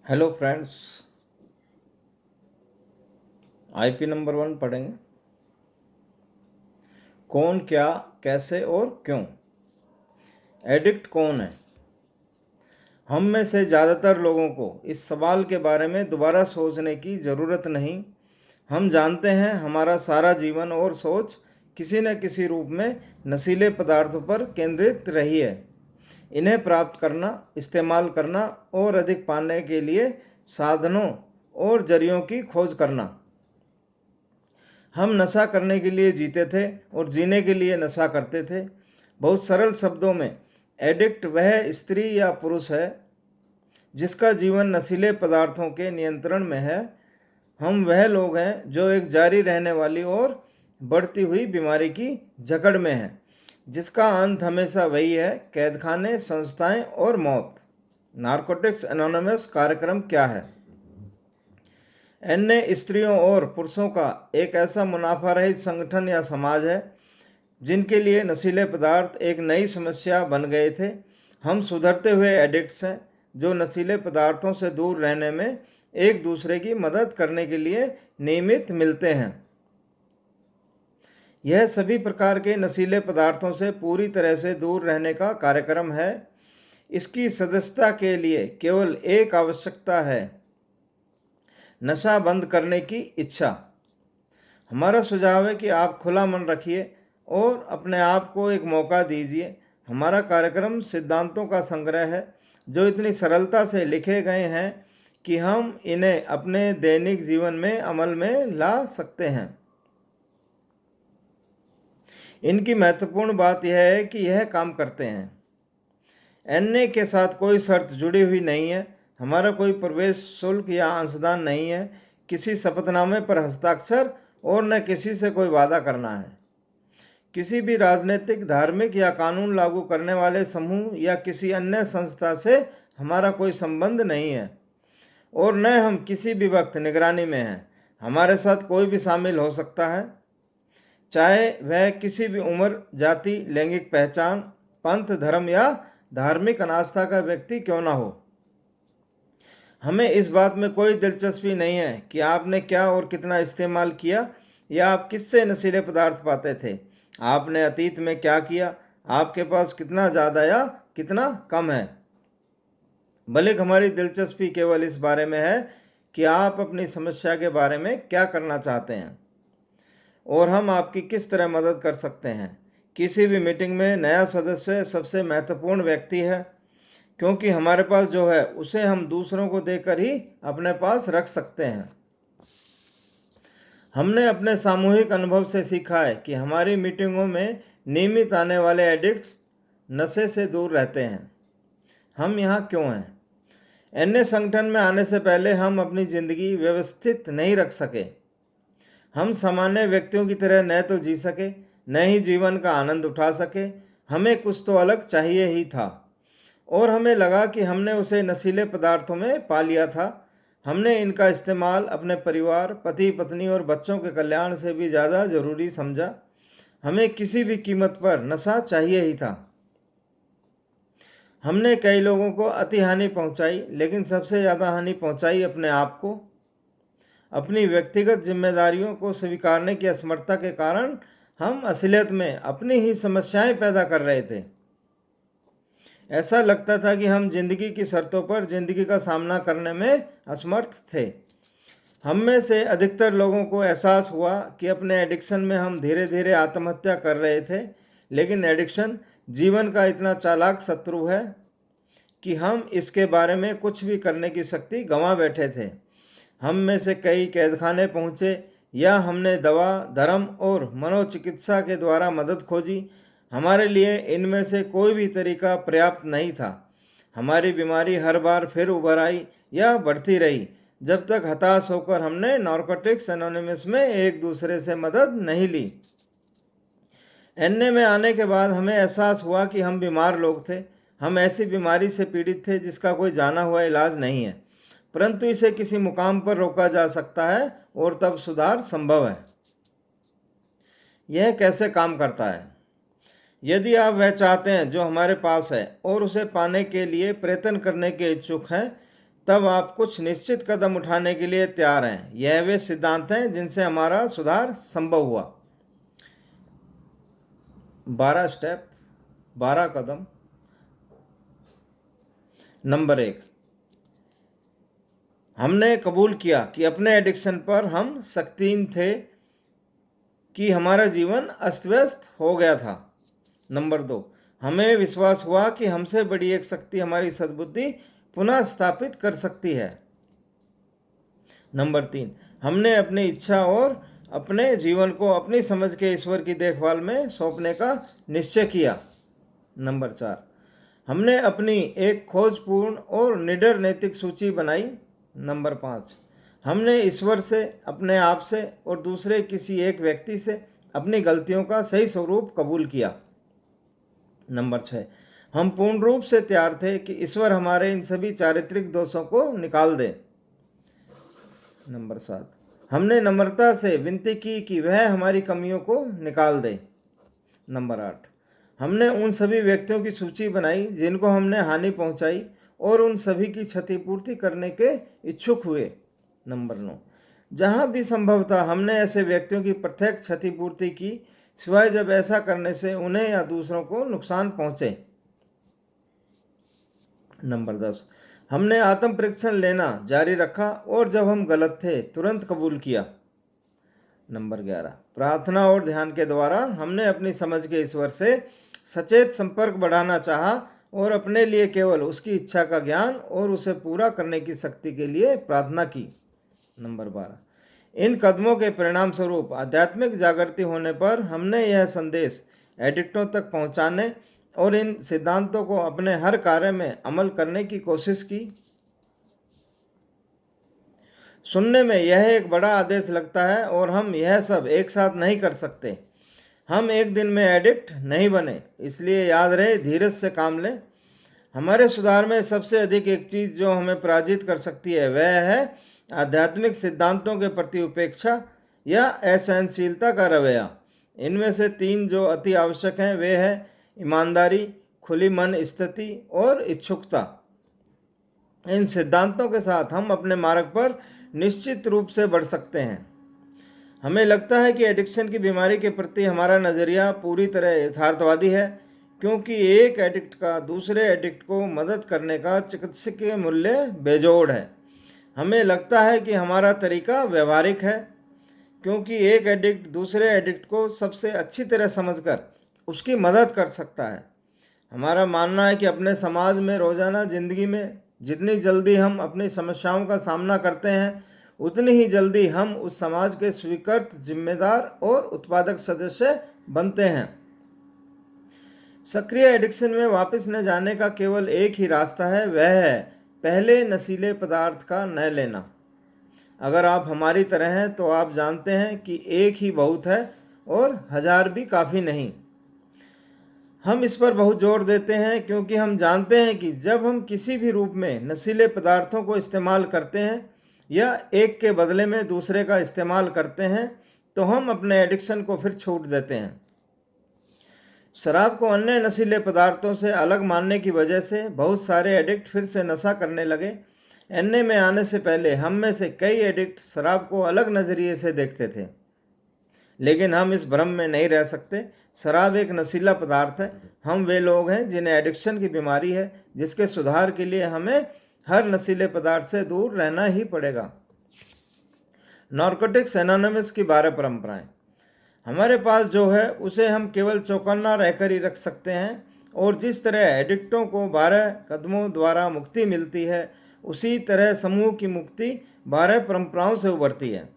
Hello friends, IP number 1 पढ़ेंगे। कौन, क्या, कैसे और क्यों। एडिक्ट कौन है? हम में से ज़्यादातर लोगों को इस सवाल के बारे में दोबारा सोचने की ज़रूरत नहीं। हम जानते हैं हमारा सारा जीवन और सोच किसी न किसी रूप में नशीले पदार्थों पर केंद्रित रही है। इन्हें प्राप्त करना, इस्तेमाल करना और अधिक पाने के लिए साधनों और जरियों की खोज करना। हम नशा करने के लिए जीते थे और जीने के लिए नशा करते थे। बहुत सरल शब्दों में, एडिक्ट वह स्त्री या पुरुष है जिसका जीवन नशीले पदार्थों के नियंत्रण में है। हम वह लोग हैं जो एक जारी रहने वाली और बढ़ती हुई बीमारी की जकड़ में हैं, जिसका अंत हमेशा वही है: कैदखाने, संस्थाएं और मौत। नारकोटिक्स एनोनिमस कार्यक्रम क्या है? अन्य स्त्रियों और पुरुषों का एक ऐसा मुनाफा रहित संगठन या समाज है जिनके लिए नशीले पदार्थ एक नई समस्या बन गए थे। हम सुधरते हुए एडिक्ट्स हैं जो नशीले पदार्थों से दूर रहने में एक दूसरे की मदद करने के लिए नियमित मिलते हैं। यह सभी प्रकार के नशीले पदार्थों से पूरी तरह से दूर रहने का कार्यक्रम है। इसकी सदस्यता के लिए केवल एक आवश्यकता है: नशा बंद करने की इच्छा। हमारा सुझाव है कि आप खुला मन रखिए और अपने आप को एक मौका दीजिए। हमारा कार्यक्रम सिद्धांतों का संग्रह है जो इतनी सरलता से लिखे गए हैं कि हम इन्हें अपने दैनिक जीवन में अमल में ला सकते हैं। इनकी महत्वपूर्ण बात यह है कि यह काम करते हैं। एनए के साथ कोई शर्त जुड़ी हुई नहीं है। हमारा कोई प्रवेश शुल्क या अंशदान नहीं है, किसी शपथनामे पर हस्ताक्षर और न किसी से कोई वादा करना है। किसी भी राजनीतिक, धार्मिक या कानून लागू करने वाले समूह या किसी अन्य संस्था से हमारा कोई संबंध नहीं है और न हम किसी भी वक्त निगरानी में हैं। हमारे साथ कोई भी शामिल हो सकता है, चाहे वह किसी भी उम्र, जाति, लैंगिक पहचान, पंथ, धर्म या धार्मिक अनास्था का व्यक्ति क्यों ना हो। हमें इस बात में कोई दिलचस्पी नहीं है कि आपने क्या और कितना इस्तेमाल किया या आप किससे नशीले पदार्थ पाते थे। आपने अतीत में क्या किया, आपके पास कितना ज़्यादा या कितना कम है। बल्कि हमारी दिलचस्पी केवल इस बारे में है कि आप अपनी समस्या के बारे में क्या करना चाहते हैं और हम आपकी किस तरह मदद कर सकते हैं। किसी भी मीटिंग में नया सदस्य सबसे महत्वपूर्ण व्यक्ति है, क्योंकि हमारे पास जो है उसे हम दूसरों को देकर ही अपने पास रख सकते हैं। हमने अपने सामूहिक अनुभव से सीखा है कि हमारी मीटिंगों में नियमित आने वाले एडिक्ट्स नशे से दूर रहते हैं। हम यहाँ क्यों हैं? एनए संगठन में आने से पहले हम अपनी ज़िंदगी व्यवस्थित नहीं रख सके। हम सामान्य व्यक्तियों की तरह न तो जी सके, न ही जीवन का आनंद उठा सके। हमें कुछ तो अलग चाहिए ही था और हमें लगा कि हमने उसे नशीले पदार्थों में पा लिया था। हमने इनका इस्तेमाल अपने परिवार, पति, पत्नी और बच्चों के कल्याण से भी ज़्यादा ज़रूरी समझा। हमें किसी भी कीमत पर नशा चाहिए ही था। हमने कई लोगों को अति हानि पहुंचाई, लेकिन सबसे ज़्यादा हानि पहुंचाई अपने आप को। अपनी व्यक्तिगत जिम्मेदारियों को स्वीकारने की असमर्थता के कारण हम असलियत में अपनी ही समस्याएं पैदा कर रहे थे। ऐसा लगता था कि हम जिंदगी की शर्तों पर जिंदगी का सामना करने में असमर्थ थे। हम में से अधिकतर लोगों को एहसास हुआ कि अपने एडिक्शन में हम धीरे धीरे आत्महत्या कर रहे थे, लेकिन एडिक्शन जीवन का इतना चालाक शत्रु है कि हम इसके बारे में कुछ भी करने की शक्ति गंवा बैठे थे। हम में से कई कैदखाने पहुँचे या हमने दवा, धर्म और मनोचिकित्सा के द्वारा मदद खोजी। हमारे लिए इनमें से कोई भी तरीका पर्याप्त नहीं था। हमारी बीमारी हर बार फिर उभर आई या बढ़ती रही, जब तक हताश होकर हमने नारकोटिक्स एनोनिमस में एक दूसरे से मदद नहीं ली। एनए में आने के बाद हमें एहसास हुआ कि हम बीमार लोग थे। हम ऐसी बीमारी से पीड़ित थे जिसका कोई जाना हुआ इलाज नहीं है, परंतु इसे किसी मुकाम पर रोका जा सकता है और तब सुधार संभव है। यह कैसे काम करता है? यदि आप वह चाहते हैं जो हमारे पास है और उसे पाने के लिए प्रयत्न करने के इच्छुक हैं, तब आप कुछ निश्चित कदम उठाने के लिए तैयार हैं। यह वे सिद्धांत हैं जिनसे हमारा सुधार संभव हुआ। 12 स्टेप, 12 कदम। नंबर 1, हमने कबूल किया कि अपने एडिक्शन पर हम शक्तिहीन थे, कि हमारा जीवन अस्त व्यस्त हो गया था। नंबर 2, हमें विश्वास हुआ कि हमसे बड़ी एक शक्ति हमारी सद्बुद्धि पुनः स्थापित कर सकती है। नंबर 3, हमने अपनी इच्छा और अपने जीवन को अपनी समझ के ईश्वर की देखभाल में सौंपने का निश्चय किया। नंबर 4, हमने अपनी एक खोजपूर्ण और निडर नैतिक सूची बनाई। नंबर 5, हमने ईश्वर से, अपने आप से और दूसरे किसी एक व्यक्ति से अपनी गलतियों का सही स्वरूप कबूल किया। नंबर 6, हम पूर्ण रूप से तैयार थे कि ईश्वर हमारे इन सभी चारित्रिक दोषों को निकाल दे। नंबर 7, हमने नम्रता से विनती की कि वह हमारी कमियों को निकाल दे। नंबर 8, हमने उन सभी व्यक्तियों की सूची बनाई जिनको हमने हानि पहुंचाई और उन सभी की क्षतिपूर्ति करने के इच्छुक हुए। नंबर 9, जहां भी संभव था हमने ऐसे व्यक्तियों की प्रत्यक्ष क्षतिपूर्ति की, सिवाय जब ऐसा करने से उन्हें या दूसरों को नुकसान पहुंचे। नंबर 10, हमने आत्म परीक्षण लेना जारी रखा और जब हम गलत थे तुरंत कबूल किया। नंबर 11, प्रार्थना और ध्यान के द्वारा हमने अपनी समझ के ईश्वर से सचेत संपर्क बढ़ाना चाहा और अपने लिए केवल उसकी इच्छा का ज्ञान और उसे पूरा करने की शक्ति के लिए प्रार्थना की। नंबर 12, इन कदमों के परिणाम स्वरूप आध्यात्मिक जागृति होने पर हमने यह संदेश एडिक्टों तक पहुंचाने और इन सिद्धांतों को अपने हर कार्य में अमल करने की कोशिश की। सुनने में यह एक बड़ा आदेश लगता है और हम यह सब एक साथ नहीं कर सकते। हम एक दिन में एडिक्ट नहीं बने, इसलिए याद रहे धीरज से काम लें। हमारे सुधार में सबसे अधिक एक चीज़ जो हमें पराजित कर सकती है वह है आध्यात्मिक सिद्धांतों के प्रति उपेक्षा या असहनशीलता का रवैया। इनमें से 3 जो अति आवश्यक हैं वे हैं ईमानदारी, खुली मन स्थिति और इच्छुकता। इन सिद्धांतों के साथ हम अपने मार्ग पर निश्चित रूप से बढ़ सकते हैं। हमें लगता है कि एडिक्शन की बीमारी के प्रति हमारा नज़रिया पूरी तरह यथार्थवादी है, क्योंकि एक एडिक्ट का दूसरे एडिक्ट को मदद करने का चिकित्सकीय मूल्य बेजोड़ है। हमें लगता है कि हमारा तरीका व्यवहारिक है, क्योंकि एक एडिक्ट दूसरे एडिक्ट को सबसे अच्छी तरह समझकर उसकी मदद कर सकता है। हमारा मानना है कि अपने समाज में रोज़ाना ज़िंदगी में जितनी जल्दी हम अपनी समस्याओं का सामना करते हैं, उतनी ही जल्दी हम उस समाज के स्वीकृत, जिम्मेदार और उत्पादक सदस्य बनते हैं। सक्रिय एडिक्शन में वापस न जाने का केवल एक ही रास्ता है, वह है पहले नशीले पदार्थ का न लेना। अगर आप हमारी तरह हैं तो आप जानते हैं कि एक ही बहुत है और 1000 भी काफ़ी नहीं। हम इस पर बहुत जोर देते हैं क्योंकि हम जानते हैं कि जब हम किसी भी रूप में नशीले पदार्थों को इस्तेमाल करते हैं या एक के बदले में दूसरे का इस्तेमाल करते हैं तो हम अपने एडिक्शन को फिर छूट देते हैं। शराब को अन्य नशीले पदार्थों से अलग मानने की वजह से बहुत सारे एडिक्ट फिर से नशा करने लगे। एनए में आने से पहले हम में से कई एडिक्ट शराब को अलग नज़रिए से देखते थे, लेकिन हम इस भ्रम में नहीं रह सकते। शराब एक नशीला पदार्थ है। हम वे लोग हैं जिन्हें एडिक्शन की बीमारी है, जिसके सुधार के लिए हमें हर नशीले पदार्थ से दूर रहना ही पड़ेगा। नारकोटिक्स एनोनिमस की 12 परंपराएं। हमारे पास जो है उसे हम केवल चौकन्ना रहकर ही रख सकते हैं, और जिस तरह एडिक्टों को 12 कदमों द्वारा मुक्ति मिलती है, उसी तरह समूह की मुक्ति 12 परंपराओं से उभरती है।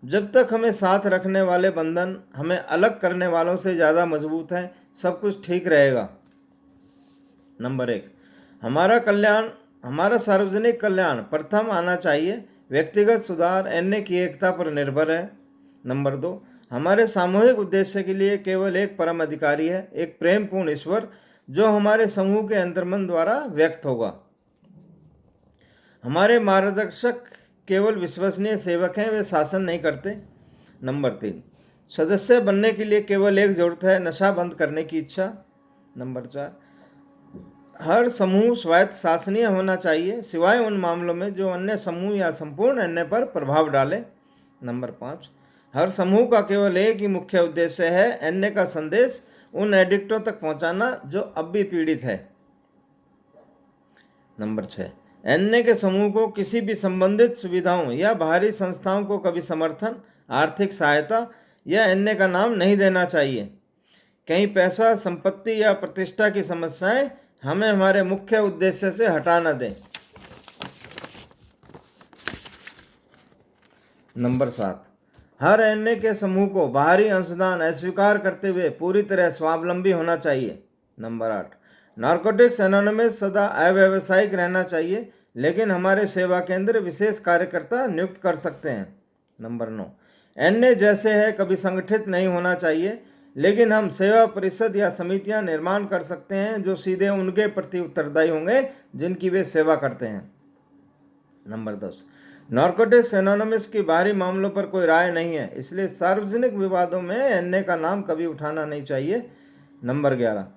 जब तक हमें साथ रखने वाले बंधन हमें अलग करने वालों से ज़्यादा मजबूत हैं, सब कुछ ठीक रहेगा। नंबर 1, हमारा कल्याण, हमारा सार्वजनिक कल्याण प्रथम आना चाहिए। व्यक्तिगत सुधार एनए की एकता पर निर्भर है। नंबर 2, हमारे सामूहिक उद्देश्य के लिए केवल एक परम अधिकारी है, एक प्रेमपूर्ण ईश्वर जो हमारे समूह के अंतर्मन द्वारा व्यक्त होगा। हमारे मार्गदर्शक केवल विश्वसनीय सेवक हैं, वे शासन नहीं करते। नंबर 3, सदस्य बनने के लिए केवल एक जरूरत है, नशा बंद करने की इच्छा। नंबर 4, हर समूह स्वायत्त शासनीय होना चाहिए, सिवाय उन मामलों में जो अन्य समूह या संपूर्ण अन्य पर प्रभाव डाले। नंबर 5, हर समूह का केवल एक ही मुख्य उद्देश्य है, अन्य का संदेश उन एडिक्टों तक पहुंचाना जो अब भी पीड़ित है। नंबर 6, अन्य के समूह को किसी भी संबंधित सुविधाओं या बाहरी संस्थाओं को कभी समर्थन, आर्थिक सहायता या अन्य का नाम नहीं देना चाहिए। कहीं पैसा, संपत्ति या प्रतिष्ठा की समस्याएं हमें हमारे मुख्य उद्देश्य से हटा न दें। नंबर 7, हर अन्य के समूह को बाहरी अंशदान अस्वीकार करते हुए पूरी तरह स्वावलंबी होना चाहिए। नंबर 8, नारकोटिक्स एनोनिमस सदा अव्यावसायिक रहना चाहिए, लेकिन हमारे सेवा केंद्र विशेष कार्यकर्ता नियुक्त कर सकते हैं। नंबर 9, अन्य जैसे है कभी संगठित नहीं होना चाहिए, लेकिन हम सेवा परिषद या समितियां निर्माण कर सकते हैं जो सीधे उनके प्रति उत्तरदायी होंगे जिनकी वे सेवा करते हैं। नंबर 10, नारकोटिक्स एनोनिमस की बाहरी मामलों पर कोई राय नहीं है, इसलिए सार्वजनिक विवादों में अन्य का नाम कभी उठाना नहीं चाहिए। नंबर 11,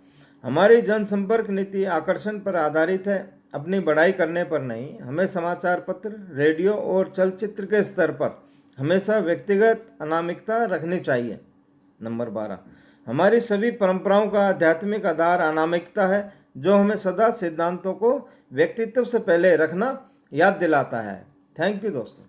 हमारी जनसंपर्क नीति आकर्षण पर आधारित है, अपनी बड़ाई करने पर नहीं। हमें समाचार पत्र, रेडियो और चलचित्र के स्तर पर हमेशा व्यक्तिगत अनामिकता रखनी चाहिए। नंबर 12, हमारी सभी परंपराओं का आध्यात्मिक आधार अनामिकता है, जो हमें सदा सिद्धांतों को व्यक्तित्व से पहले रखना याद दिलाता है। थैंक यू दोस्तों।